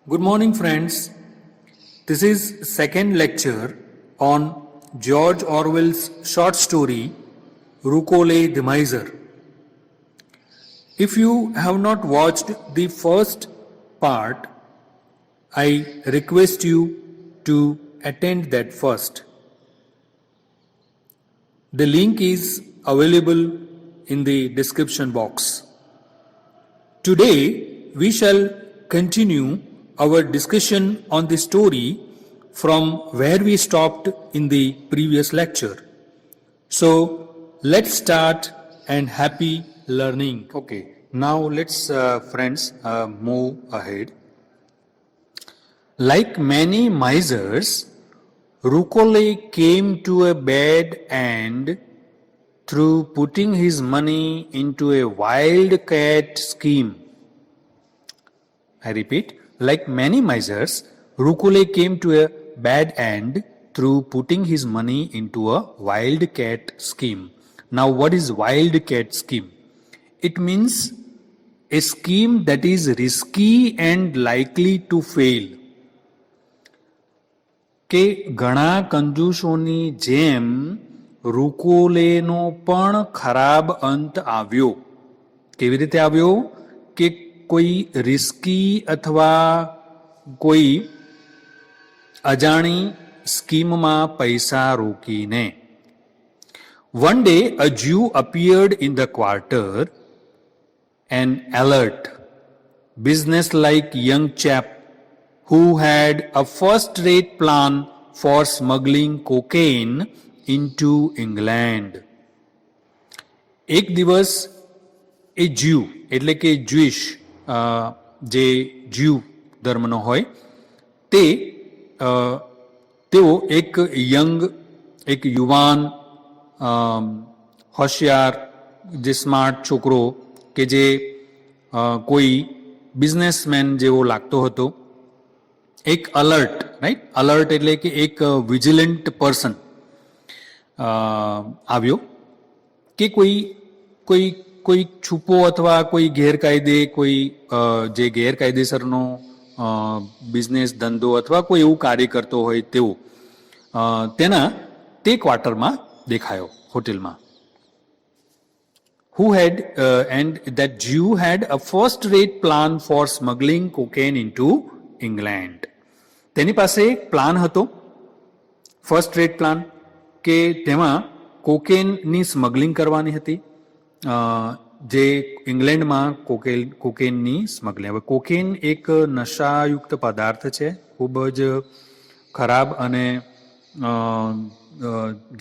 Good morning, friends. This is second lecture on George Orwell's short story Rukole the Miser. If you have not watched the first part, I request you to attend that first. The link is available in the description box. Today we shall continue our discussion on the story from where we stopped in the previous lecture. So let's start and happy learning. Okay, now let's friends move ahead. Like many misers, Rukole came to a bad end through putting his money into a wildcat scheme. I repeat, like many misers, Rukole came to a bad end through putting his money into a wildcat scheme. Now, what is wildcat scheme? It means a scheme that is risky and likely to fail. કે ઘણા કંજૂસોની જેમ રૂકોલેનો પણ ખરાબ અંત આવ્યો. કેવી રીતે આવ્યો? કે કોઈ રિસ્કી અથવા કોઈ અજાણી સ્કીમમાં પૈસા રોકીને. One day a Jew appeared in the quarter, an alert, business-like young chap who had a first-rate plan for smuggling cocaine into England. એક દિવસ એ જ્યુ એટલે કે જ્યુઇશ જે જ્યુ ધર્મનો હોય તેઓ એક યંગ એક યુવાન હોશિયાર જે સ્માર્ટ છોકરો કે જે કોઈ બિઝનેસમેન જેવો લાગતો હતો, એક અલર્ટ, રાઈટ, અલર્ટ એટલે કે એક વિજિલન્ટ પર્સન આવ્યો કે કોઈ છુપો અથવા કોઈ ગેરકાયદે કોઈ જે ગેરકાયદેસરનો બિઝનેસ ધંધો અથવા કોઈ એવું કાર્ય કરતો હોય તેવો તે ક્વાર્ટરમાં દેખાયો, હોટેલમાં. Who had and that Jew had a first-rate plan for smuggling cocaine into England. તેની પાસે એક પ્લાન હતો, ફર્સ્ટ રેટ પ્લાન, કે તેમાં કોકેનની સ્મગલિંગ કરવાની હતી, જે ઇંગ્લેન્ડમાં કોકેનની સ્મગલિંગ. હવે કોકેન એક નશાયુક્ત પદાર્થ છે, ખૂબ જ ખરાબ અને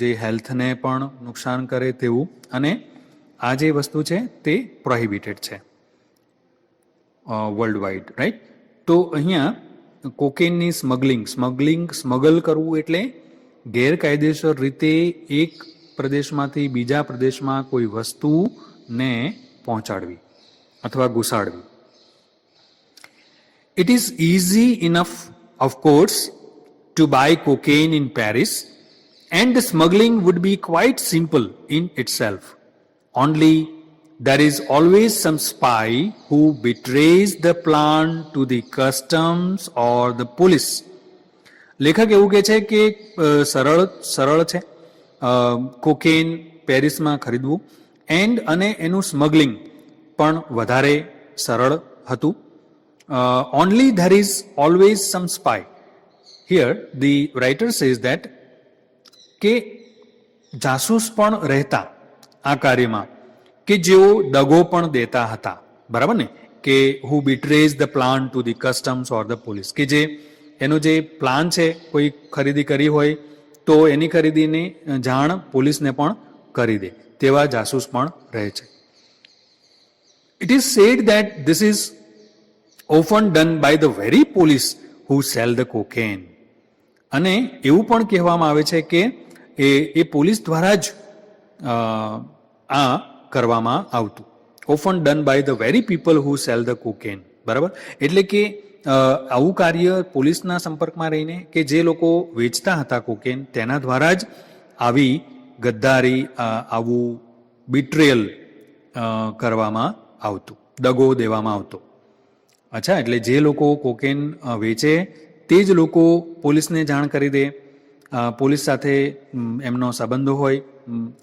જે હેલ્થને પણ નુકસાન કરે તેવું, અને આ જે વસ્તુ છે તે પ્રોહિબિટેડ છે વર્લ્ડ વાઇડ, રાઈટ. તો અહીંયા કોકેનની સ્મગલ કરવું એટલે ગેરકાયદેસર રીતે એક પ્રદેશમાંથી બીજા પ્રદેશમાં કોઈ વસ્તુને પહોંચાડવી અથવા ઘુસાડવી. It is easy enough, of course, to buy cocaine in Paris, and the smuggling would be quite simple in itself. Only there is always some spy who betrays the plan to the customs or the police. લેખક એવું કહે છે કે સરળ છે cocaine પેરિસમાં ખરીદવું, અને એનું સ્મગલિંગ પણ વધારે સરળ હતું. Only there is always some spy. Here the writer says that કે જાસૂસ પણ રહેતા આ કાર્યમાં, કે જેઓ દગો પણ દેતા હતા, બરાબર ને, કે who betrays the plan to the customs or the police, કે જે એનો જે પ્લાન છે કોઈ ખરીદી કરી હોય તો એની ખરીદીની જાણ પોલીસને પણ કરી દે, તેવા જાસૂસ પણ રહે છે. It is said that this is often done by the very police who sell the cocaine. અને એવું પણ કહેવામાં આવે છે કે એ પોલીસ દ્વારા જ આ કરવામાં આવતું. Often done by the very people who sell the cocaine, બરાબર. એટલે કે આવું કાર્ય પોલીસના સંપર્કમાં રહીને કે જે લોકો વેચતા હતા કોકેન તેના દ્વારા જ આવી ગદ્દારી, આવું બિટ્રેયલ કરવામાં આવતું, દગો દેવામાં આવતો. અચ્છા, એટલે જે લોકો કોકેન વેચે તે જ લોકો પોલીસને જાણ કરી દે, પોલીસ સાથે એમનો સંબંધો હોય,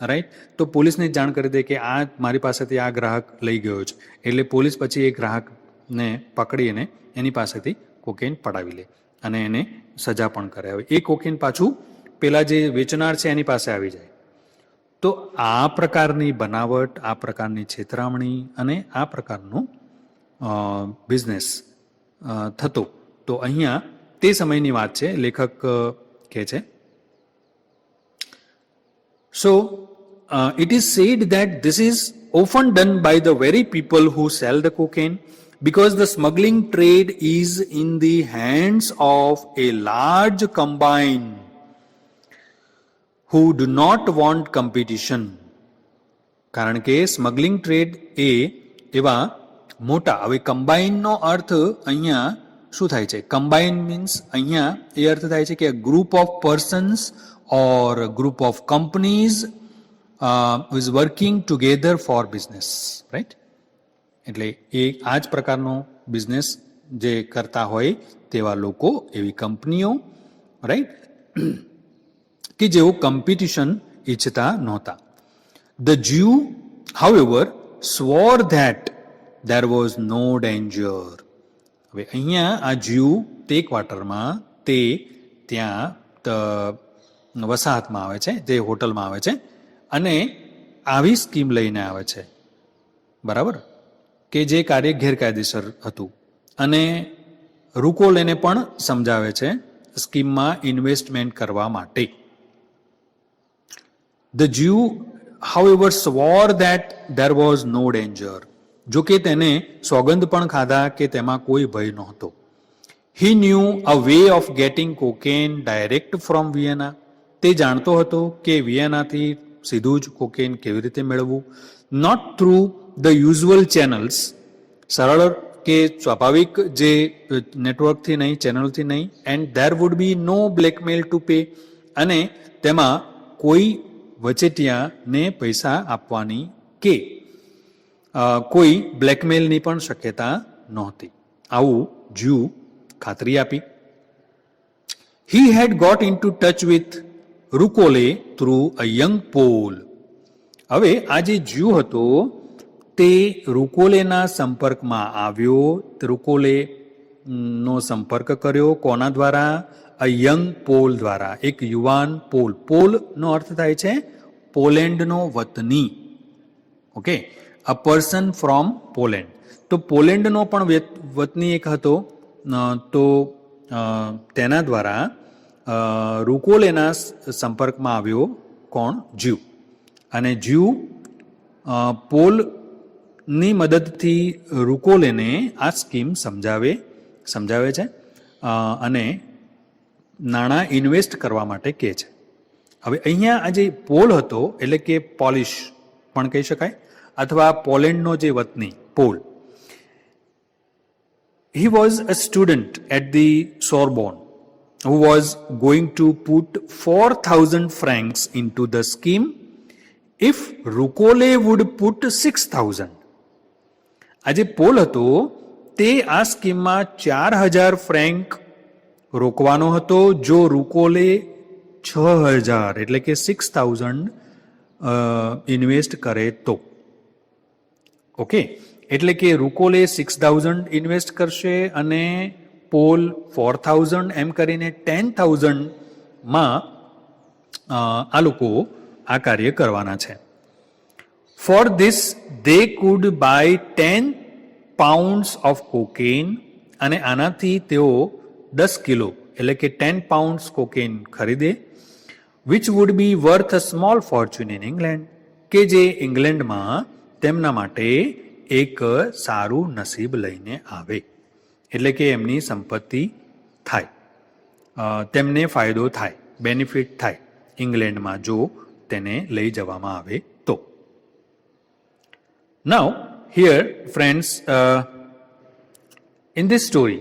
રાઈટ, તો પોલીસને જાણ કરી દે કે આ મારી પાસેથી આ ગ્રાહક લઈ ગયો છે, એટલે પોલીસ પછી એ ગ્રાહકને પકડી અને એની પાસેથી કોકેન પડાવી લે અને એને સજા પણ કરે. હવે એ કોકેન પાછું પેલા જે વેચનાર છે એની પાસે આવી જાય. તો આ પ્રકારની બનાવટ, આ પ્રકારની છેતરામણી અને આ પ્રકારનું બિઝનેસ થતો. તો અહીંયા તે સમયની વાત છે, લેખક કહે છે. So, it is said that this is often done by the very people who sell the cocaine, because the smuggling trade is in the hands of a large combine who do not want competition. કારણ કે smuggling trade એ એવા મોટા, હવે કમ્બાઇનનો અર્થ અહીંયા શું થાય છે? Combine means અહીંયા એ અર્થ થાય છે કે group of persons or a group of companies is working together for business, right? એટલે એ આ જ પ્રકારનો બિઝનેસ જે કરતા હોય તેવા લોકો, એવી કંપનીઓ, રાઈટ, કે જેઓ કોમ્પિટિશન ઈચ્છતા નહોતા. The Jew, however, swore that there was no danger. હવે અહીંયા આ જ્યુ તે ક્વાર્ટરમાં, તે ત્યાં વસાહતમાં આવે છે, તે હોટલમાં આવે છે અને આવી સ્કીમ લઈને આવે છે, બરાબર, કે જે કાર્ય ગેરકાયદેસર હતું. અને રૂકોલેને પણ સમજાવે છે સ્કીમમાં ઇન્વેસ્ટમેન્ટ કરવા માટે. The Jew, however, swore that there was no danger. જો કે તેને સોગંદ પણ ખાધા કે તેમાં કોઈ ભય નહોતો. He knew a way of getting cocaine direct from Vienna. તે જાણતો હતો કે વિયેનાથી સીધું જ કોકેન કેવી રીતે મેળવવું. Not through the usual channels, સરળ કે સ્વાભાવિક જે નેટવર્કથી નહીં, ચેનલથી નહીં. And there would be no blackmail to pay, અને તેમાં કોઈ વચેટિયાને પૈસા આપવાની કે કોઈ બ્લેકમેલની પણ શક્યતા નહોતી. આવું જ્યુ ખાતરી આપી. He had got into touch with Rucolle through a young Pole. હવે આ જે જ્યુ હતો તે રૂકોલેના સંપર્કમાં આવ્યો. રૂકોલે નો સંપર્ક કર્યો કોના દ્વારા? અ યંગ પોલ દ્વારા, એક યુવાન પોલ. પોલનો અર્થ થાય છે પોલેન્ડનો વતની. Okay, a person from Poland. તો પોલેન્ડનો પણ વતની એક હતો. તો તેના દ્વારા રૂકોલેના સંપર્કમાં આવ્યો કોણ? જ્યુ. અને જ્યુ પોલની મદદથી રૂકોલેને આ સ્કીમ સમજાવે છે અને નાણાં ઇન્વેસ્ટ કરવા માટે કહે છે. હવે અહીંયા આ જે પોલ હતો એટલે કે પોલિશ પણ કહી શકાય, અથવા પોલેન્ડનો જે વતની pole. He was a student at the Sorbonne who was going to put 4,000 francs into the scheme if Rukole would put 6,000. આ જે પોલ હતો તે આ સ્કીમમાં 4,000 ફ્રેન્ક રોકવાનો હતો જો રૂકોલે 6,000 એટલે કે 6,000 ઇન્વેસ્ટ કરે તો. ઓકે, એટલે કે રૂકોલે 6,000 ઇન્વેસ્ટ કરશે અને પોલ 4,000, એમ કરીને 10,000માં આ લોકો આ કાર્ય કરવાના છે. For this they could buy 10 pounds of cocaine, અને આનાથી તેઓ 10 કિલો એટલે કે 10 pounds કોકેન ખરીદે. Which would be worth a small fortune in England, કે જે ઇંગ્લેન્ડમાં તેમના માટે એક સારું નસીબ લઈને આવે. એટલે કે એમની સંપત્તિ થાય, તેમને ફાયદો થાય, બેનિફિટ થાય ઇંગ્લેન્ડમાં જો તેને લઈ જવામાં આવે તો. Now, here, friends, in this story,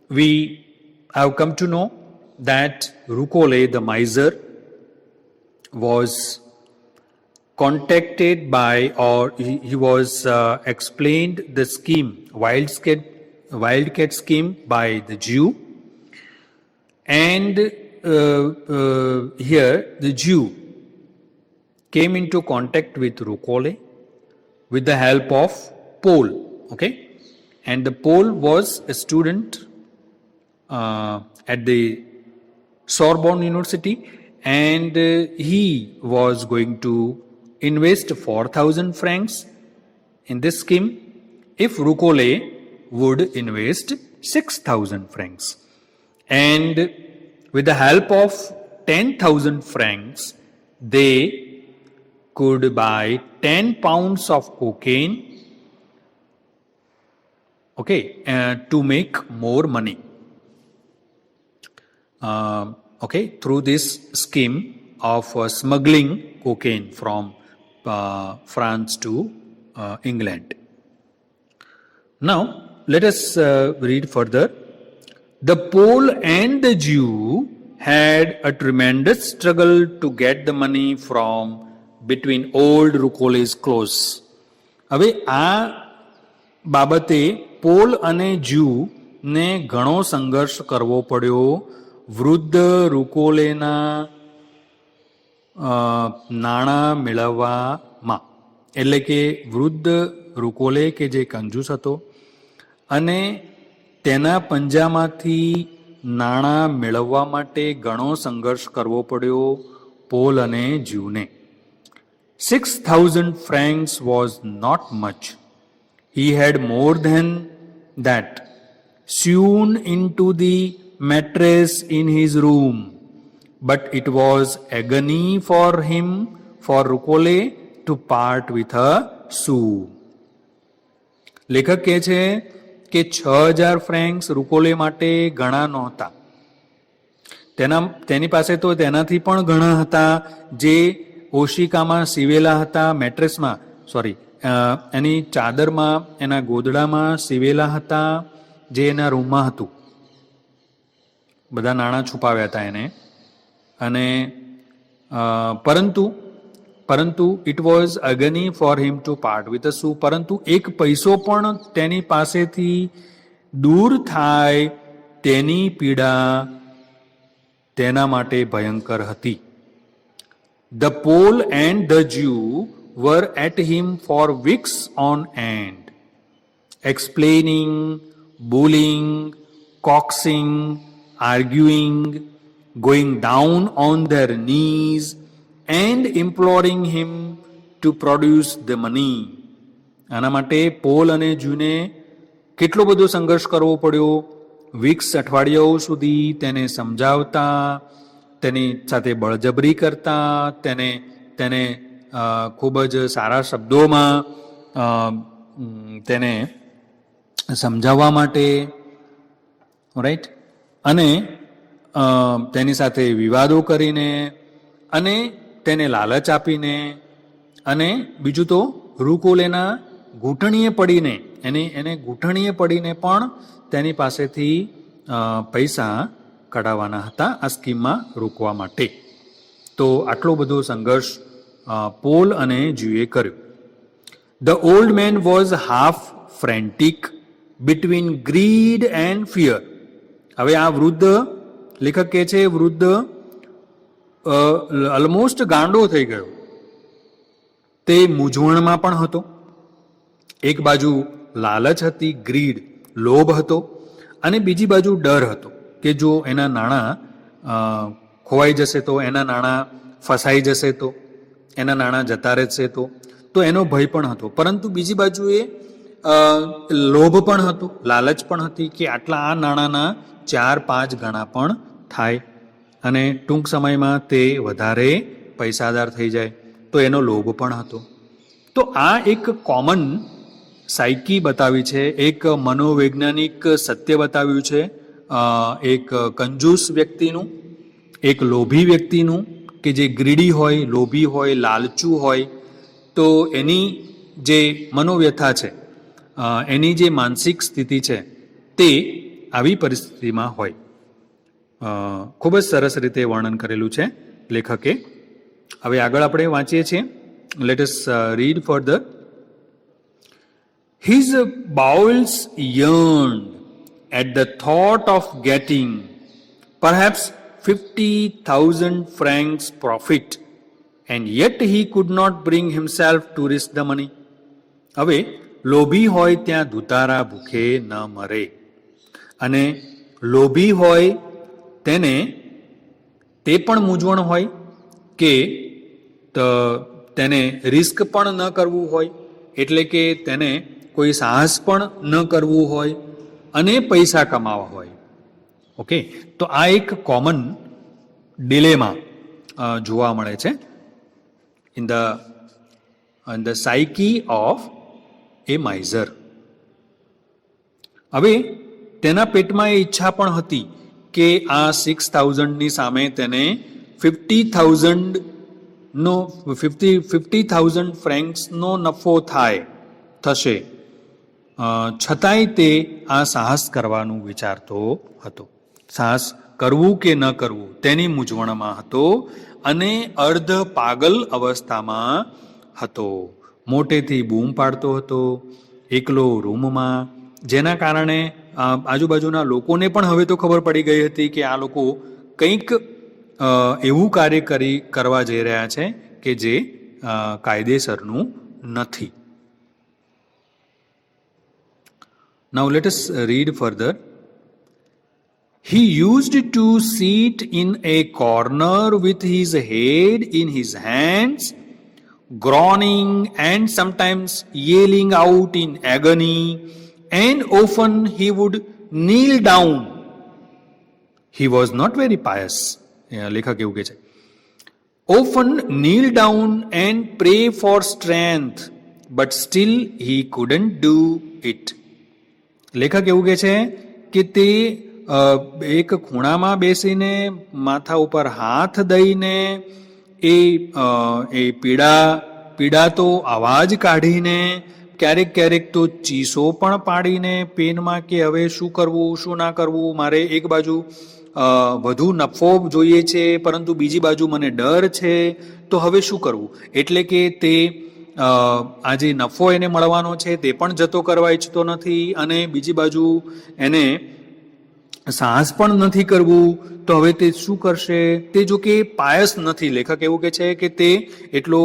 we have come to know that Rukole, the miser, was contacted by, or he was explained the scheme, wild wildcat scheme by the Jew. And here the Jew came into contact with Rukole with the help of Paul. Okay, and the Paul was a student at the Sorbonne University, and he was going to invest 4,000 francs in this scheme if Rukole would invest 6,000 francs. And with the help of 10,000 francs, they could buy 10 pounds of cocaine, to make more money. Through this scheme of smuggling cocaine from France to England. Now, let us read further. The Pole and the Jew had a tremendous struggle to get the money from between old Rucole's clothes. હવે આ બાબતે pole અને Jew ને ઘણો સંઘર્ષ કરવો પડ્યો વૃદ્ધ રૂકોલેના નાણાં મેળવવામાં. એટલે કે વૃદ્ધ રૂકોલે કે જે કંજૂસ હતો અને તેના પંજામાંથી નાણાં મેળવવા માટે ઘણો સંઘર્ષ કરવો પડ્યો પોલ અને જ્યુને. 6,000 francs was not much. He had more than that sewn into the mattress in his room, but it was agony for him, for Rukole, to part with her sou. લેખક કહે છે કે 6,000 ફ્રેન્ક્સ રૂકોલે માટે ઘણા નહોતા. તેની પાસે તો તેનાથી પણ ઘણા હતા જે ઓશિકામાં સીવેલા હતા, મેટ્રેસમાં એની ચાદરમાં, એના ગોદડામાં સીવેલા હતા, જે એના રૂમમાં હતું. બધા નાણાં છુપાવ્યા હતા એને. અને પરંતુ it was agony for him to part with a sou. પરંતુ એક પૈસો પણ તેની પાસેથી દૂર થાય તેની પીડા તેના માટે ભયંકર હતી. The Pole and the Jew were at him for weeks on end, explaining, bullying, coaxing, arguing, going down on their knees and imploring him to produce the money. આના માટે પોલ અને જ્યુને કેટલો બધો સંઘર્ષ કરવો પડ્યો. વીક્સ, અઠવાડિયાઓ સુધી તેને સમજાવતા, તેની સાથે બળજબરી કરતા, તેને ખૂબ જ સારા શબ્દોમાં તેને સમજાવવા માટે, રાઈટ, અને તેની સાથે વિવાદો કરીને અને તેને લાલચ આપીને, અને બીજું તો રૂકોલેના ઘૂંટણીએ પડીને, એને ઘૂંટણીએ પડીને પણ તેની પાસેથી પૈસા કઢાવવાના હતા આ સ્કીમમાં રોકવા માટે. તો આટલો બધો સંઘર્ષ પોલ અને જ્યુએ કર્યો. The old man was half frantic between greed and fear. હવે આ વૃદ્ધ, લેખક કહે છે, વૃદ્ધ ઓલમોસ્ટ ગાંડો થઈ ગયો. તે મૂંઝવણમાં પણ હતો. એક બાજુ લાલચ હતી, ગ્રીડ, લોભ હતો, અને બીજી બાજુ ડર હતો કે જો એના નાણાં ખોવાઈ જશે તો, એના નાણાં ફસાઈ જશે તો, એના નાણાં જતા રહેશે તો એનો ભય પણ હતો. પરંતુ બીજી બાજુએ લોભ પણ હતો, લાલચ પણ હતી કે આટલા આ નાણાંના 4-5 ગણા પણ થાય અને ટૂંક સમયમાં તે વધારે પૈસાદાર થઈ જાય, તો એનો લોભ પણ હતો. તો આ એક કોમન સાયકી બતાવી છે, એક મનોવૈજ્ઞાનિક સત્ય બતાવ્યું છે, એક કંજૂસ વ્યક્તિનું, એક લોભી વ્યક્તિનું, કે જે ગ્રીડી હોય, લોભી હોય, લાલચુ હોય, તો એની જે મનોવ્યથા છે, એની જે માનસિક સ્થિતિ છે, તે આવી પરિસ્થિતિમાં હોય. ખૂબ જ સરસ રીતે વર્ણન કરેલું છે લેખકે. હવે આગળ આપણે વાંચીએ છીએ. Let us read further. His bowels yearned at the thought of getting perhaps 50,000 francs profit, and yet he could not bring himself to risk the money. હવે લોભી હોય ત્યાં ધુતારા ભૂખે ન મરે, અને લોભી હોય તેને તે પણ મૂંઝવણ હોય કે તેને રિસ્ક પણ ન કરવું હોય, એટલે કે તેને કોઈ સાહસ પણ ન કરવું હોય અને પૈસા કમાવા હોય. ઓકે, તો આ એક કોમન ડિલેમા જોવા મળે છે in the psyche of a miser. હવે તેના પેટમાં એ ઈચ્છા પણ હતી કે આ 6,000ની સામે તેને 50,000 ફ્રેન્ક્સનો નફો થશે, છતાંય તે આ સાહસ કરવાનું વિચારતો હતો. સાહસ કરવું કે ન કરવું તેની મૂંઝવણમાં હતો અને અર્ધ પાગલ અવસ્થામાં હતો. મોટેથી બૂમ પાડતો હતો એકલો રૂમમાં, જેના કારણે આજુબાજુના લોકોને પણ હવે તો ખબર પડી ગઈ હતી કે આ લોકો કંઈક એવું કાર્ય કરવા જઈ રહ્યા છે કે જે કાયદેસરનું નથી. Now let us read further. He used to sit in a corner with his head in his hands, groaning and sometimes yelling out in agony, and often he would kneel down. He was not very pious. લેખક એવું કહે છે, often kneel down and pray for strength, but still he couldn't do it. લેખક એવું કહે છે કે તે એક ખૂણામાં બેસીને માથા ઉપર હાથ દઈને એ પીડાતો અવાજ કાઢીને, ક્યારેક ક્યારેક તો ચીસો પણ પાડીને પેનમાં કે હવે શું કરવું શું ના કરવું, મારે એક બાજુ વધુ નફો જોઈએ છે પરંતુ બીજી બાજુ મને ડર છે, તો હવે શું કરવું. એટલે કે તે આ જે નફો એને મળવાનો છે તે પણ જતો કરવા ઈચ્છતો નથી, અને બીજી બાજુ એને સાહસ પણ નથી કરવું, તો હવે તે શું કરશે. તે જો કે પાયસ નથી, લેખક એવું કહે છે કે તે એટલો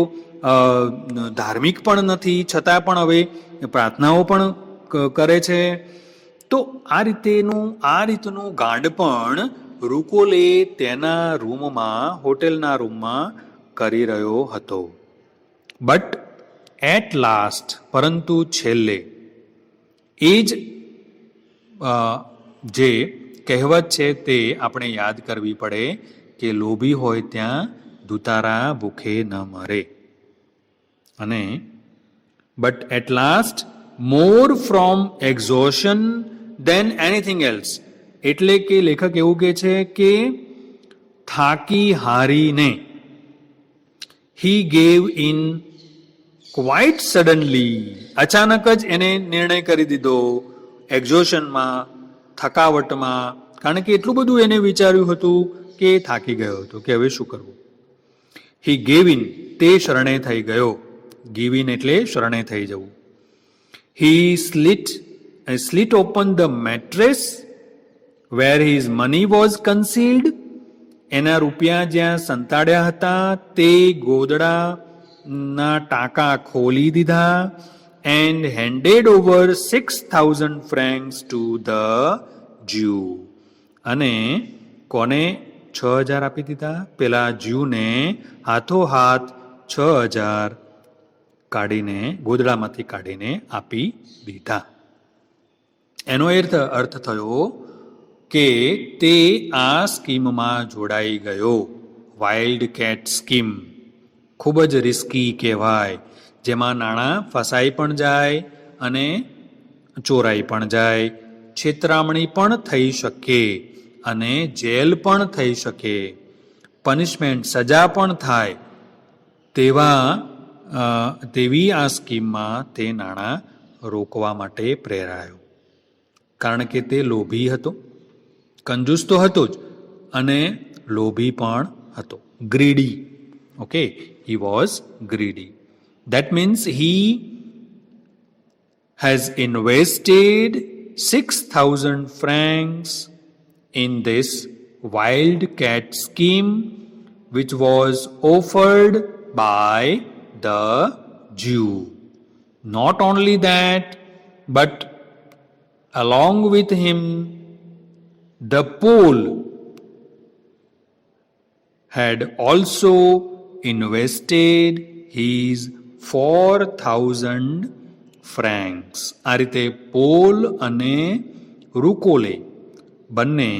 ધાર્મિક પણ નથી, છતાં પણ હવે પ્રાર્થનાઓ પણ કરે છે. તો આ રીતનું ગાંડ પણ રૂકોલે તેના રૂમમાં, હોટેલના રૂમમાં કરી રહ્યો હતો. બટ એટ લાસ્ટ, પરંતુ છેલ્લે, એ જ જે કહેવત છે તે આપણે યાદ કરવી પડે કે લોભી હોય ત્યાં ધુતારા ભૂખે ન મરે. અને but at last more from exhaustion than anything else, એટલે કે લેખક એવું કહે છે કે થાકી હારીને, he gave in quite suddenly, અચાનક જ એને નિર્ણય કરી દીધો, એક્ઝોશનમાં, થકાવટમાં, કારણ કે એટલું બધું એને વિચાર્યું હતું કે થાકી ગયો હતો કે હવે શું કરવું. હી ગેવ ઇન, તે શરણે થઈ ગયો. ગીવ ઇન એટલે શરણે થઈ જવું. He slit open the mattress where his money was concealed, એના રૂપિયા જ્યાં સંતાડ્યા હતા તે ગોદડાના ટાંકા ખોલી દીધા. And handed over 6,000 francs to the Jew, અને કોને 6,000 આપી દીધા? પેલા જ્યુને હાથોહાથ 6,000 કાઢીને, ગોદડામાંથી કાઢીને આપી દીધા. એનો અર્થ થયો કે તે આ સ્કીમમાં જોડાઈ ગયો. વાઇલ્ડ કેટ સ્કીમ ખૂબ જ રિસ્કી કહેવાય, જેમાં નાણાં ફસાઈ પણ જાય અને ચોરાઈ પણ જાય, છેતરામણી પણ થઈ શકે અને જેલ પણ થઈ શકે, પનિશમેન્ટ, સજા પણ થાય. તેવી આ સ્કીમમાં તે નાણાં રોકવા માટે પ્રેરાયો, કારણ કે તે લોભી હતો. કંજૂસ તો હતો જ અને લોભી પણ હતો. Greedy. Okay, he was greedy. That means he has invested 6,000 francs in this wildcat scheme which was offered by the Jew. Not only that, but along with him, the Pole had also invested his 4,000 francs. આ રીતે pole અને રૂકોલે બંને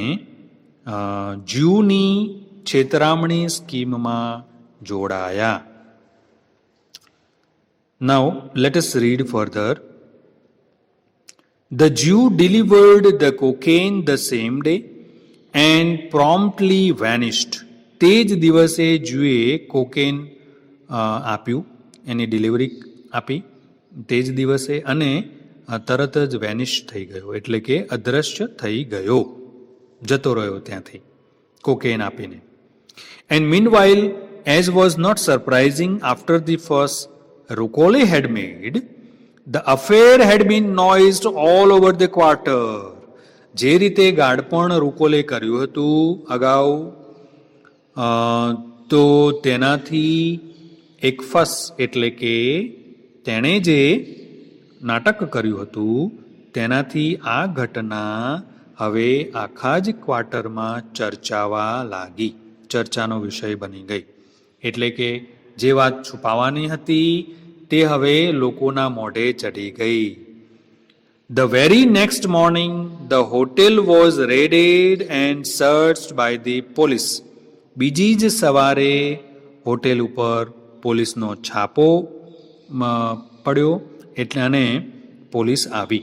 જ્યુની છેતરામણી સ્કીમમાં જોડાયા. Now let us read further. The Jew delivered the cocaine the same day and promptly vanished. તે જ દિવસે જ્યુએ cocaine આપ્યું, એની delivery આપી તે જ દિવસે, અને તરત જ વેનિશ થઈ ગયો, એટલે કે અદ્રશ્ય થઈ ગયો, જતો રહ્યો ત્યાંથી કોકેન આપીને. And meanwhile, as was not surprising after the fuss Rucole had made, the affair had been noised all over the quarter. જે રીતે ગાડપણ રૂકોલે કર્યું હતું અગાઉ, તો તેનાથી એક ફસ એટલે કે તેણે જે નાટક કર્યું હતું તેનાથી આ ઘટના હવે આખા જ ક્વાર્ટરમાં ચર્ચાવા લાગી, ચર્ચાનો વિષય બની ગઈ. એટલે કે જે વાત છુપાવવાની હતી તે હવે લોકોના મોઢે ચડી ગઈ. The very next morning the hotel was raided and searched by the police. બીજી જ સવારે હોટેલ ઉપર પોલીસનો છાપો પડ્યો, એટલે અને પોલીસ આવી.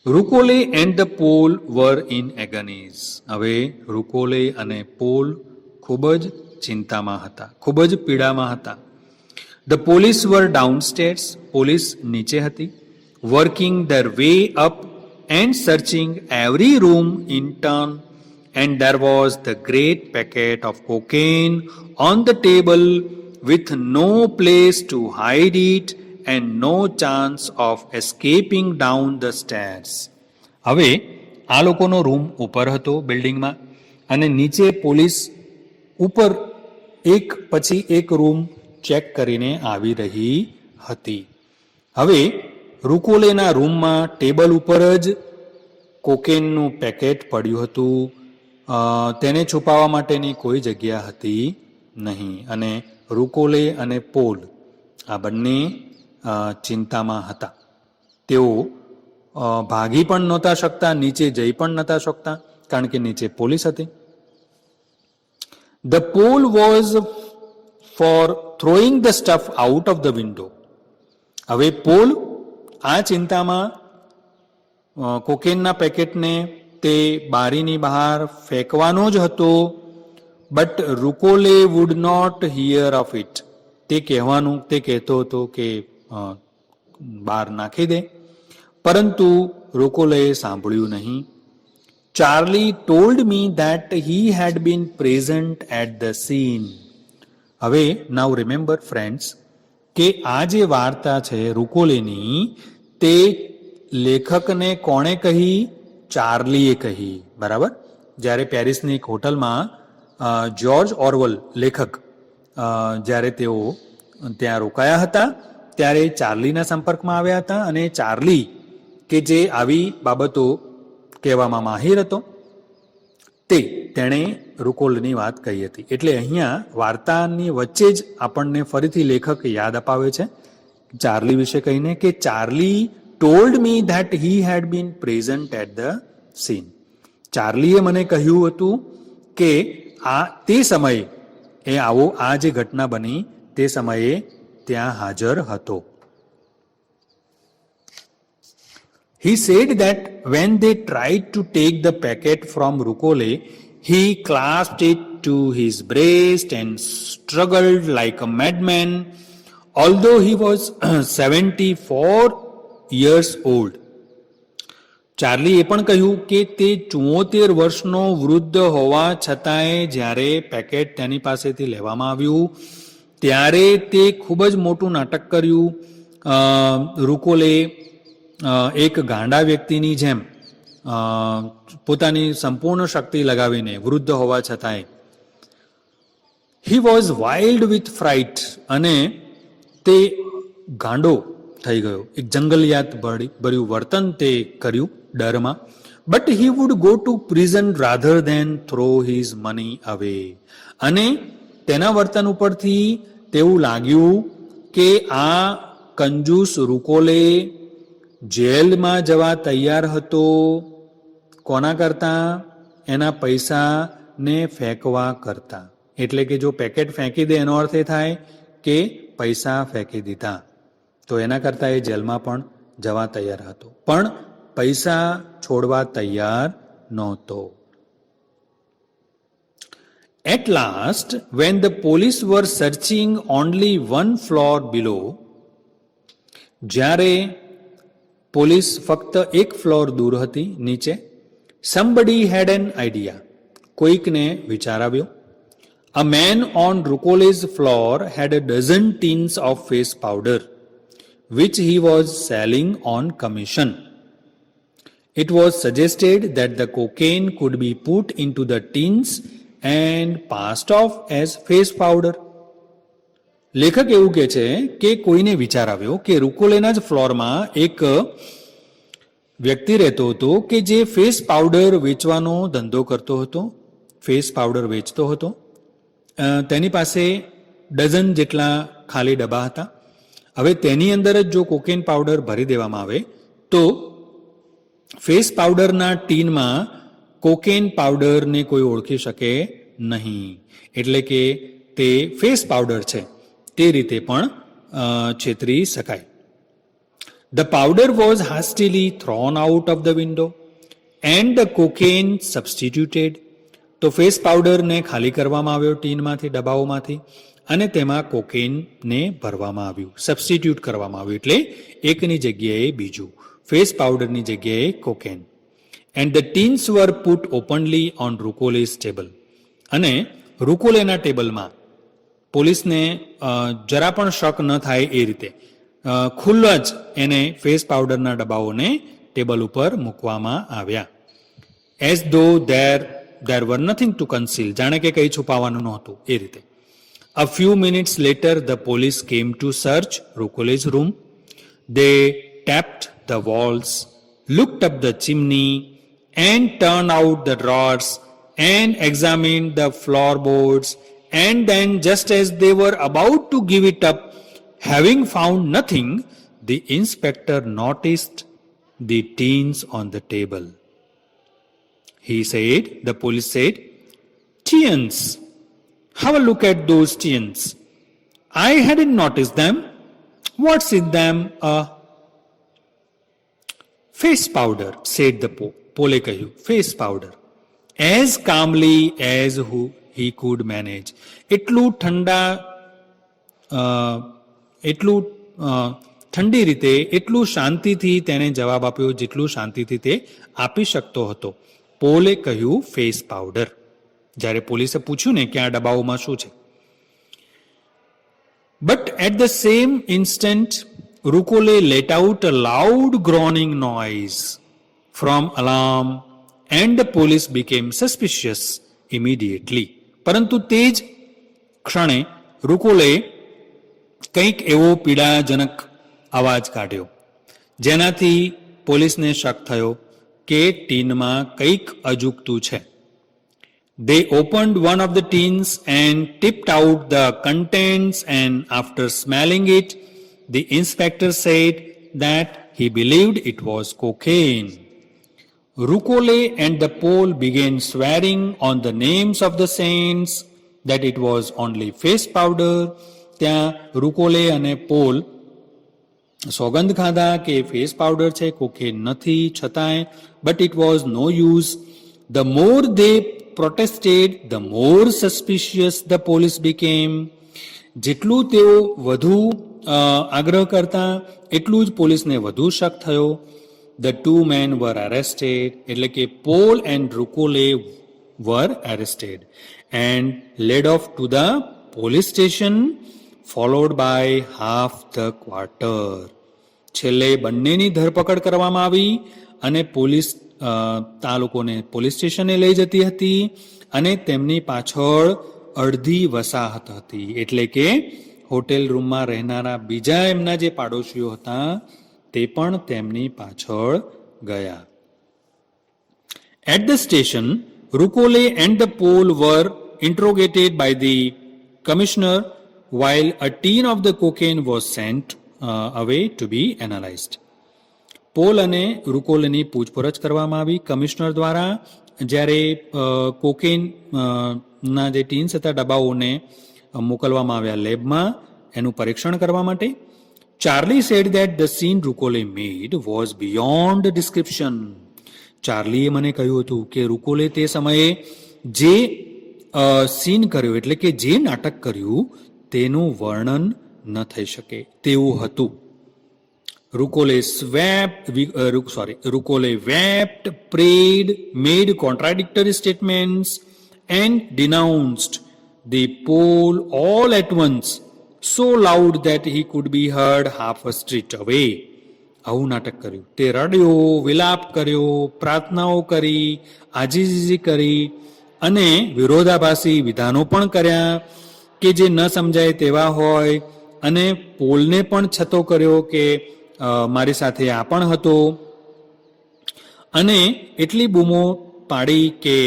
Rucolle and the Pole were in agonies. હવે રૂકોલે અને પોલ ખૂબ જ ચિંતામાં હતા, ખૂબ જ પીડામાં હતા. The police were downstairs. Police નીચે હતી. Working their way up and searching every room in turn. And there was the great packet of cocaine on the table with no place to hide it and no chance of escaping down the stairs. હવે આ લોકોનો room ઉપર હતો બિલ્ડિંગમાં, અને નીચે police ઉપર એક પછી એક રૂમ ચેક કરીને આવી રહી હતી. હવે રૂકોલેના રૂમમાં ટેબલ ઉપર જ કોકેનનું પેકેટ પડ્યું હતું. તેને છુપાવવા માટેની કોઈ જગ્યા હતી નહીં, અને રૂકોલે અને પોલ આ બંને ચિંતામાં હતા. તેઓ ભાગી પણ નહોતા શકતા, નીચે જઈ પણ નહોતા શકતા, કારણ કે નીચે પોલીસ હતી. The Paul was for throwing the stuff out of the window. હવે પોલ આ ચિંતામાં કોકેનના પેકેટને તે બારીની બહાર ફેંકવાનો જ હતો. But Rucolle would not hear of it. તે કહેતો હતો કે બહાર નાખી દે, પરંતુ રૂકોલેએ સાંભળ્યું નહીં. Charlie told me that he had been present at the scene. હવે નાઉ રિમેમ્બર ફ્રેન્ડ્સ કે આ જે વાર્તા છે રૂકોલેની, તે લેખકને કોણે કહી? ચાર્લીએ કહી. બરાબર. જ્યારે પેરિસની એક હોટલમાં જ્યોર્જ ઓરવેલ લેખક જ્યારે તેઓ ત્યાં રોકાયા હતા ત્યારે ચાર્લીના સંપર્કમાં આવ્યા હતા, અને ચાર્લી કે જે આવી બાબતો કહેવામાં માહિર હતો, તેણે રૂકોલની વાત કહી હતી. એટલે અહીંયા વાર્તાની વચ્ચે જ આપણને ફરીથી લેખક યાદ અપાવે છે ચાર્લી વિશે કહીને કે Charlie told me that he had been present at the scene. ચાર્લીએ મને કહ્યું હતું કે તે સમયે આ જે ઘટના બની તે સમયે ત્યાં હાજર હતો. He said that when they tried to take the packet from Rucole, he clasped it to his breast and struggled like a madman, although he was 74 years old. Charlie એ પણ કહ્યું કે તે 74 વર્ષનો વૃદ્ધ હોવા છતાંય જ્યારે પેકેટ તેની પાસેથી લેવામાં આવ્યું ત્યારે તે ખૂબ જ મોટું નાટક કર્યું. રૂકોલે એક ગાંડા વ્યક્તિની જેમ પોતાની સંપૂર્ણ શક્તિ લગાવીને વૃદ્ધ હોવા છતાંય હી વોઝ વાઇલ્ડ વિથ ફ્રાઇટ, અને તે ગાંડો થઈ ગયો, એક જંગલિયાત ભર્યું વર્તન તે કર્યું ડરમાં. But he would go to prison rather than throw his money away, અને તેના વર્તન ઉપરથી તેવું લાગ્યું કે આ કંજૂસ રૂકોલે જેલમાં જવા તૈયાર હતો. કોના કરતા? એના પૈસાને ફેંકવા કરતા. એટલે કે જો પેકેટ ફેંકી દે એનો અર્થ એ થાય કે પૈસા ફેંકી દીધા, તો એના કરતા એ જેલમાં પણ જવા તૈયાર હતો, પણ પૈસા છોડવા તૈયાર નહોતો. At last, when the police were searching only one floor below, જ્યારે પોલીસ ફક્ત એક ફ્લોર દૂર હતી નીચે, somebody had an idea, કોઈકને વિચાર આવ્યો. A man on Rukole's floor had a dozen tins of face powder, which he was selling on commission. It was suggested that the cocaine could be put into the tins and passed off as face powder. લેખક એવું કહે છે કે કોઈને વિચાર આવ્યો કે રૂકોલેના જ ફ્લોરમાં એક વ્યક્તિ રહેતો હતો કે જે ફેસ પાવડર વેચવાનો ધંધો કરતો હતો, ફેસ પાવડર વેચતો હતો. તેની પાસે ડઝન જેટલા ખાલી ડબ્બા હતા. હવે તેની અંદર જ જો કોકેન પાવડર ભરી દેવામાં આવે તો ફેસ પાવડરના ટીનમાં કોકેન પાવડરને કોઈ ઓળખી શકે નહીં, એટલે કે તે ફેસ પાવડર છે તે રીતે પણ છેતરી શકાય. The powder was hastily thrown out of the window and the cocaine substituted. તો ફેસ પાવડરને ખાલી કરવામાં આવ્યો ટીનમાંથી, ડબ્બાઓમાંથી, અને તેમાં કોકેનને ભરવામાં આવ્યું, સબસ્ટિટ્યુટ કરવામાં આવ્યું, એટલે એકની જગ્યાએ બીજું, ફેસ પાવડરની જગ્યાએ cocaine. And the tins were put openly on Roucolle's table, અને રૂકોલેના ટેબલમાં પોલીસને જરા પણ શક ન થાય એ રીતે ખુલ્લા જ એને ફેસ પાવડરના ડબ્બાઓને ટેબલ ઉપર મૂકવામાં આવ્યા. એઝ ધો there were nothing to conceal, જાણે કે કંઈ છુપાવવાનું નહોતું એ રીતે. A few minutes later the police came to search Rukole's room. They tapped the walls, looked up the chimney, and turned out the drawers and examined the floorboards, and then just as they were about to give it up, having found nothing, the inspector noticed the tins on the table. He said, the police said, "Tins, have a look at those tins. I hadn't noticed them. What's in them?" Face powder, said the Pole કહ્યું, face powder. As calmly as he could manage. એટલું ઠંડી રીતે, એટલું શાંતિથી તેને જવાબ આપ્યો જેટલું શાંતિથી તે આપી શકતો હતો. પોલે કહ્યું ફેસ પાવડર. જ્યારે પોલીસે પૂછ્યું ને કે આ ડબ્બાઓમાં શું છે. But at the same instant Roucolle let out a loud groaning noise from alarm and the police became suspicious immediately. પરંતુ તે જ ક્ષણે રૂકોલે કંઈક એવો પીડાજનક અવાજ કાઢ્યો જેનાથી પોલીસને શક થયો કે ટીનમાં કંઈક અજુગતું છે. They opened one of the tins and tipped out the contents, and after smelling it, the inspector said that he believed it was cocaine. Rukole and the Pole began swearing on the names of the saints that it was only face powder. ત્યાં રૂકોલે અને pole સોગંદ ખાધા કે face powder છે, cocaine નથી, છતાંય but it was no use. The more they protested the more suspicious the police became. જેટલું તેઓ વધુ આગ્રહ કરતા એટલું જ પોલીસને વધુ શક થયો. The two men were arrested, એટલે કે Paul and Roucolle were arrested and led off to the police station, followed by half the quarter. છેલ્લે બંનેની ધરપકડ કરવામાં આવી અને પોલીસ આ લોકોને પોલીસ સ્ટેશને લઈ જતી હતી અને તેમની પાછળ અડધી વસાહત હતી, એટલે કે હોટેલ રૂમમાં રહેનારા બીજા એમના જે પાડોશીઓ હતા તે પણ તેમની પાછળ ગયા. At the station, Rukole and the Pole were interrogated by the commissioner while a tin of the cocaine was sent away to be analyzed. Paul અને રૂકોલેની પૂછપરછ કરવામાં આવી કમિશનર દ્વારા. જ્યારે કોકેન ના જે ટીન્સ હતા ડબ્બાઓને મોકલવામાં આવ્યા લેબમાં એનું પરીક્ષણ કરવા માટે. Charlie said that the scene Roucolle made was beyond description. ચાર્લીએ મને કહ્યું હતું કે રૂકોલે તે સમયે જે સીન કર્યો એટલે કે જે નાટક કર્યું તેનું વર્ણન ન થઈ શકે તેવું હતું. Rukole wept, prayed, made contradictory statements, and denounced the Pole all at once, so loud that he could be heard half a street away. આવું નાટક કર્યું. તે રડ્યો, વિલાપ કર્યો, પ્રાર્થનાઓ કરી, આજીજી કરી અને વિરોધાભાસી વિધાનો પણ કર્યા કે જે ન સમજાય તેવા હોય, અને પોલને પણ છતો કર્યો કે મારી સાથે આ પણ હતો, અને એટલી બૂમો પાડી કે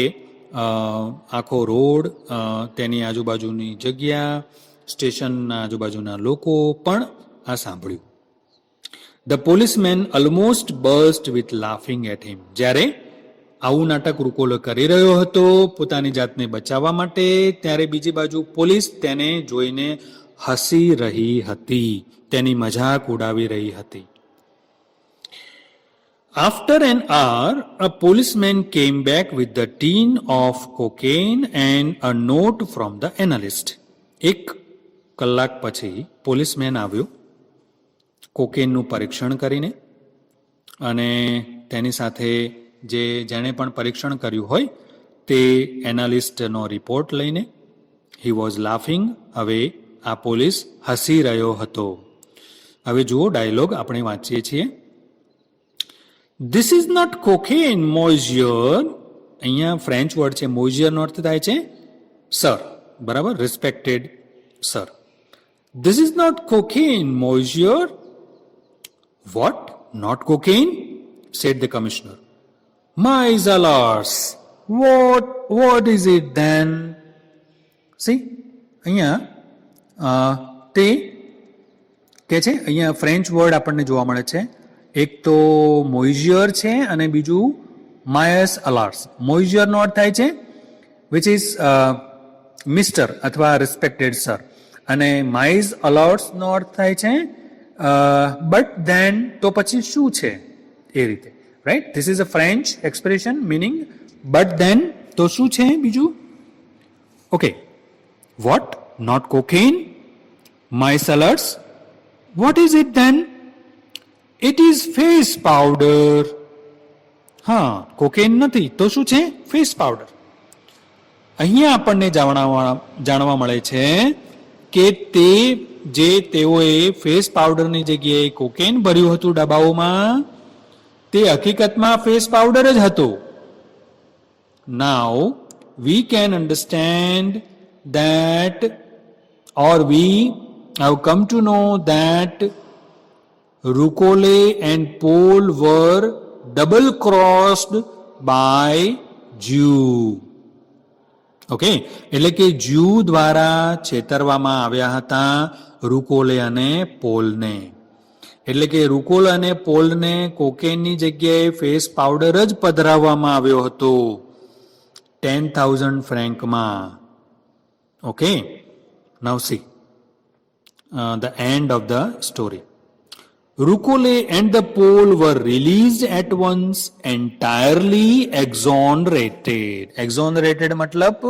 આખો રોડ, તેની આજુબાજુની જગ્યા, સ્ટેશનના આજુબાજુના લોકો પણ આ સાંભળ્યું. The policeman almost burst with laughing at him. જ્યારે આવું નાટક રૂકોલે કરી રહ્યો હતો પોતાની જાતને બચાવવા માટે, ત્યારે બીજી બાજુ પોલીસ તેને જોઈને હસી રહી હતી, તેની મજાક ઉડાવી રહી હતી. After an hour, a policeman came back with the tin of cocaine and a note from the analyst. એક કલાક પછી પોલીસમેન આવ્યો કોકેનનું પરીક્ષણ કરીને, અને તેની સાથે જેણે પણ પરીક્ષણ કર્યું હોય તે એનાલિસ્ટનો રિપોર્ટ લઈને. He was laughing. હવે આ પોલીસ હસી રહ્યો હતો. હવે જુઓ ડાયલોગ આપણે વાંચીએ છીએ. This is not cocaine, monsieur. અહીંયા ફ્રેન્ચ વર્ડ છે. મોઇઝિયરનો અર્થ થાય છે સર, બરાબર, respected sir. This is not cocaine, monsieur. What? Not cocaine? said the commissioner. My zalars, what is it then? See, અહીંયા તે કે છે, અહીંયા ફ્રેન્ચ વર્ડ આપણને જોવા મળે છે. એક તો મોઇઝિયર છે અને બીજું માયસ અલાર્સ. મોઇઝિયરનો અર્થ થાય છે વિચ ઇઝ મિસ્ટર અથવા રિસ્પેક્ટેડ સર, અને માઇઝ અલાર્સનો અર્થ થાય છે બટ ધેન, તો પછી શું છે એ રીતે, right. This is a French expression meaning but then, તો શું છે બીજું. Okay, what? Not cocaine, mais alors. What is it then? It is face powder. હા, કોકેન નથી તો શું છે? Face powder. અહીંયા આપણને જાણવા મળે છે કે તેઓએ ફેસ પાવડરની જગ્યાએ કોકેન ભર્યું હતું ડબ્બાઓમાં, તે હકીકતમાં ફેસ પાવડર જ હતો. Now we can understand that, or we have come to know that Rukole and Pole were double crossed by Jew. Okay, એટલે કે જ્યુ દ્વારા છેતરવામાં આવ્યા હતા રૂકોલે અને પોલને. એટલે કે રૂકોલ અને પોલને કોકેનની જગ્યાએ ફેસ પાવડર જ પધરાવવામાં આવ્યો હતો 10,000 ફ્રેન્કમાં. Okay, now see the end of the story. Rukole and the Pole were released at once, entirely exonerated. Exonerated મતલબ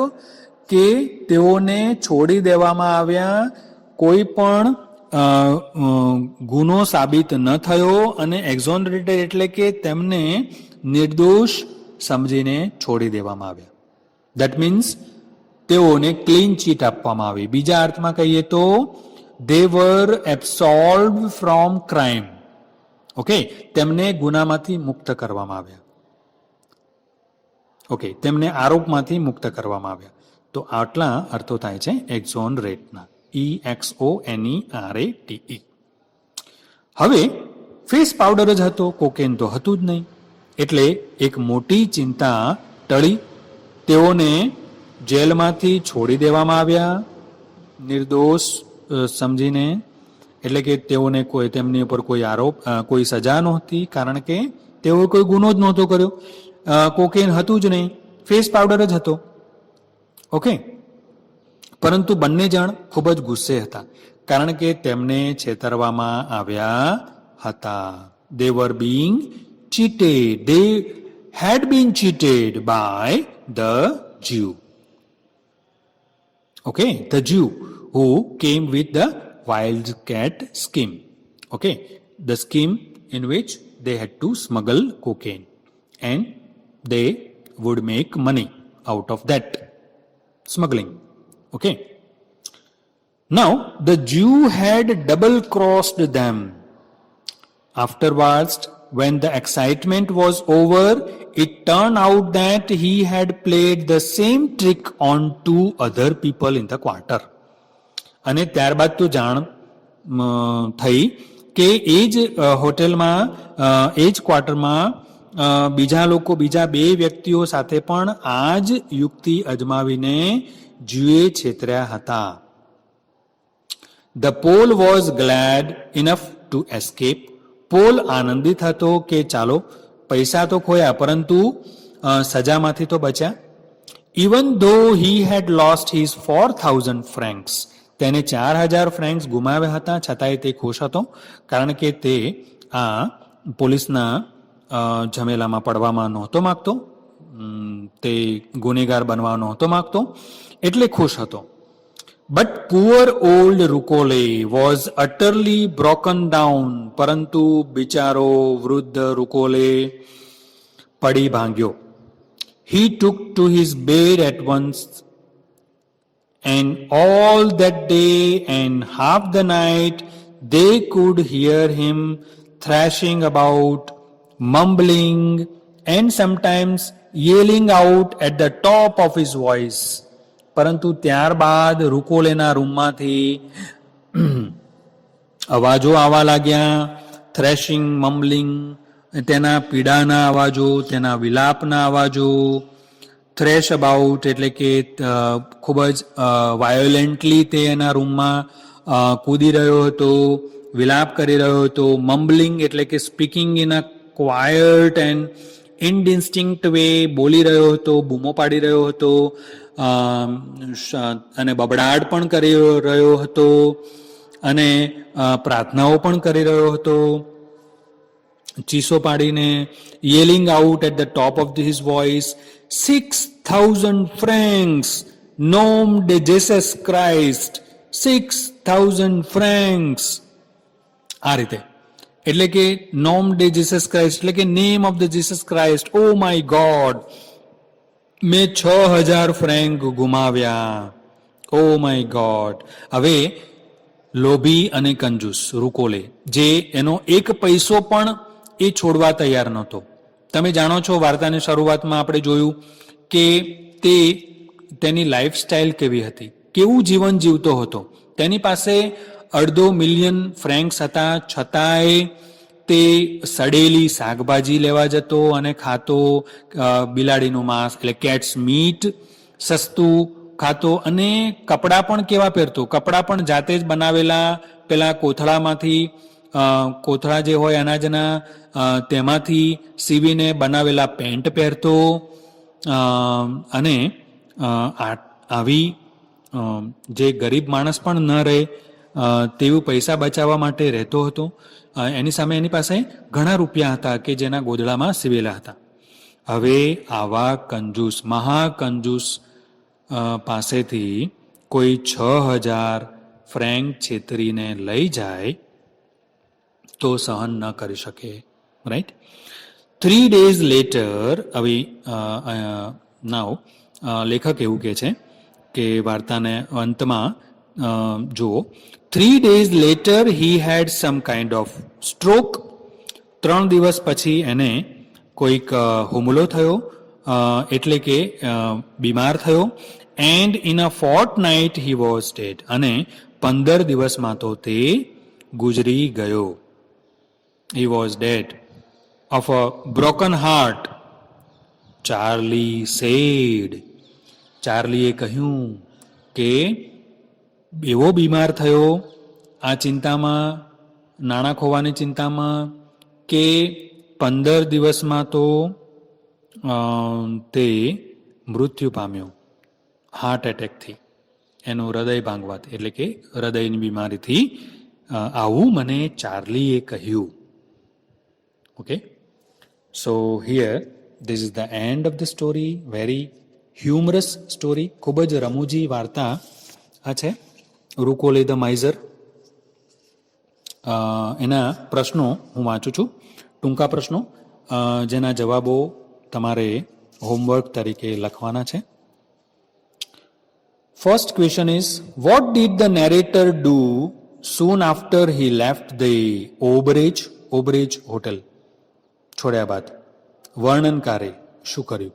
કે તેઓને છોડી દેવામાં આવ્યા, કોઈ પણ ગુનો સાબિત ન થયો, અને exonerated એટલે કે તેમને નિર્દોષ સમજીને છોડી દેવામાં આવ્યા. That means તેઓને ક્લીન ચીટ આપવામાં આવી. બીજા અર્થમાં કહીએ તો they were absolved from crime. Okay, તેમને ગુનામાંથી મુક્ત કરવામાં આવ્યા. ઓકે, તેમને આરોપમાંથી મુક્ત કરવામાં આવ્યા. તો આટલા અર્થો થાય છે એક્ઝોનરેટના. EXONERATE. હવે ફેસ પાવડર જ હતો, કોકેન તો હતું જ નહીં. એટલે એક મોટી ચિંતા ટળી. તેઓને જેલમાંથી છોડી દેવામાં આવ્યા નિર્દોષ સમજીને. એટલે કે તેઓને તેમની ઉપર કોઈ આરોપ, કોઈ સજા નહોતી, કારણ કે તેઓએ કોઈ ગુનો જ નહોતો કર્યો. કોકેન હતું જ નહીં, ફેસ પાવડર જ હતો. ઓકે, પરંતુ બંને જણ ખૂબ જ ગુસ્સે હતા, કારણ કે તેમને છેતરવામાં આવ્યા હતા. They were being cheated. They had been cheated by the Jew. Okay, the Jew who came with the wildcat scheme. Okay, the scheme in which they had to smuggle cocaine and they would make money out of that smuggling. Okay. Now, the Jew had double-crossed them. Afterwards, when the excitement was over, it turned out that he had played the same trick on two other people in the quarter. અને ત્યારબાદ તો જાણ થઈ કે એ જ હોટેલમાં, એ જ ક્વાર્ટરમાં બીજા બે વ્યક્તિઓ સાથે પણ આ જ યુક્તિ અજમાવીને જ્યુએ છેતર્યા હતા. The Pole was glad enough to escape. Paul આનંદિત હતો કે ચાલો પૈસા તો ખોયા પરંતુ સજામાંથી તો બચ્યા. Even though he had lost his 4,000 francs. તેને 4,000 ફ્રેન્ક્સ ગુમાવ્યા હતા, છતાંય તે ખુશ હતો, કારણ કે તે આ પોલીસના ઝમેલામાં પડવામાં નહોતો માગતો, તે ગુનેગાર બનવા નહોતો માગતો, એટલે ખુશ હતો. But poor old Rukole was utterly broken down. પરંતુ બિચારો વૃદ્ધ રૂકોલે પડી ભાંગ્યો. He took to his bed at once, and all that day and half the night they could hear him thrashing about, mumbling, and sometimes yelling out at the top of his voice. પરંતુ ત્યારબાદ રૂકોલેના રૂમમાંથી અવાજો આવવા લાગ્યા, threshing, મમ્બલિંગ, તેના પીડાના અવાજો, તેના વિલાપના અવાજો. થ્રેશ about એટલે કે ખૂબ જ વાયોલેન્ટલી તે એના રૂમમાં કૂદી રહ્યો હતો, વિલાપ કરી રહ્યો હતો. મમ્બલિંગ એટલે કે speaking in a quiet and indistinct way, બોલી રહ્યો હતો, બૂમો પાડી રહ્યો હતો, અને બબડાટ પણ કરી રહ્યો હતો, અને પ્રાર્થનાઓ પણ કરી રહ્યો હતો ચીસો પાડીને. Yelling out at the top of his voice, 6,000 francs, nom de Jesus Christ, 6,000 francs. આ રીતે, એટલે કે નોમ ડે જીસસ ક્રાઇસ્ટ એટલે કે name of the Jesus Christ. Oh my God, મેં 6,000 ફ્રેન્ક ગુમાવ્યા. Oh my God. હવે લોભી અને કંજૂસ રૂકોલે, જે એનો એક પૈસો પણ એ છોડવા તૈયાર નહોતો. તમે જાણો છો, વાર્તાની શરૂઆતમાં આપણે જોયું કે તેની લાઈફસ્ટાઈલ કેવી હતી, કેવું જીવન જીવતો હતો. તેની પાસે 2.5 મિલિયન ફ્રેન્ક્સ હતા, છતાંય તે સડેલી શાકભાજી લેવા જતો અને ખાતો, બિલાડીનું માંસ એટલે કેટ્સ મીટ સસ્તું ખાતો, અને કપડાં પણ કેવા પહેરતો, કપડાં પણ જાતે જ બનાવેલા પેલા કોથળામાંથી, કોથળા જે હોય અનાજના તેમાંથી સીવીને બનાવેલા પેન્ટ પહેરતો. અને આવી જે ગરીબ માણસ પણ ન રહે તેવું પૈસા બચાવવા માટે રહેતો હતો. એની સામે એની પાસે ઘણા રૂપિયા હતા કે જેના ગોદડામાં સીવેલા હતા. હવે આવા કંજૂસ, મહાકંજૂસ પાસેથી કોઈ 6,000 ફ્રેન્ક છેતરીને લઈ જાય તો સહન ન કરી શકે, રાઈટ? 3 days later, હવે નાવ લેખક એવું કહે છે કે વાર્તાને અંતમાં જુઓ, 3 days later he had some kind of stroke. 3 દિવસ પછી એને કોઈક હુમલો થયો, એટલે કે બીમાર થયો. And in a fortnight he was dead, અને 15 દિવસમાં તો તે ગુજરી ગયો. He was dead of a broken heart, Charlie said. ચાર્લીએ કહ્યું કે એવો બીમાર થયો આ ચિંતામાં, નાણાં ખોવાની ચિંતામાં, કે 15 દિવસમાં તો તે મૃત્યુ પામ્યો હાર્ટ એટેકથી, એનું હૃદય ભાંગવાથી, એટલે કે હૃદયની બીમારીથી. આવું મને ચાર્લીએ કહ્યું. Okay, so here this is the end of the story. Very humorous story, ખૂબ જ રમૂજી વાર્તા આ છે, રૂકોલે ધ માઇઝર. એના પ્રશ્નો હું વાંચું છું, ટૂંકા પ્રશ્નો, જેના જવાબો તમારે હોમવર્ક તરીકે લખવાના છે. First question is, what did the narrator do soon after he left the Auberge hotel? છોડ્યા બાદ વર્ણનકારે શું કર્યું?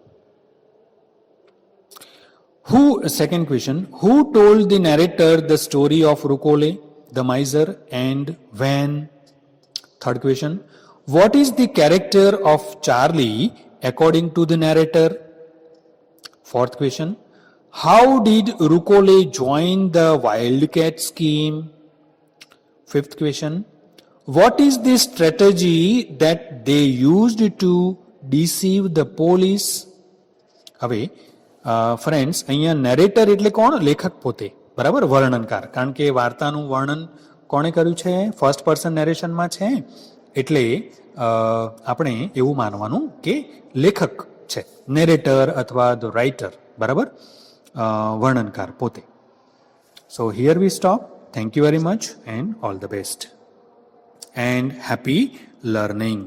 Second question, who told the narrator the story of Rukole, the miser, and when? Third question, what is the character of Charlie according to the narrator? Fourth question, how did Rukole join the wildcat scheme? Fifth question, what is the strategy that they used to deceive the police? હવે friends, અહીંયા narrator એટલે કોણ? લેખક પોતે, બરાબર, વર્ણનકાર. કારણ કે વાર્તાનું વર્ણન કોણે કર્યું છે? ફર્સ્ટ પર્સન નેરેશનમાં છે, એટલે આપણે એવું માનવાનું કે લેખક છે, નેરેટર અથવા ધ રાઇટર, બરાબર, વર્ણનકાર પોતે. સો here we stop. Thank you very much and all the best and happy learning.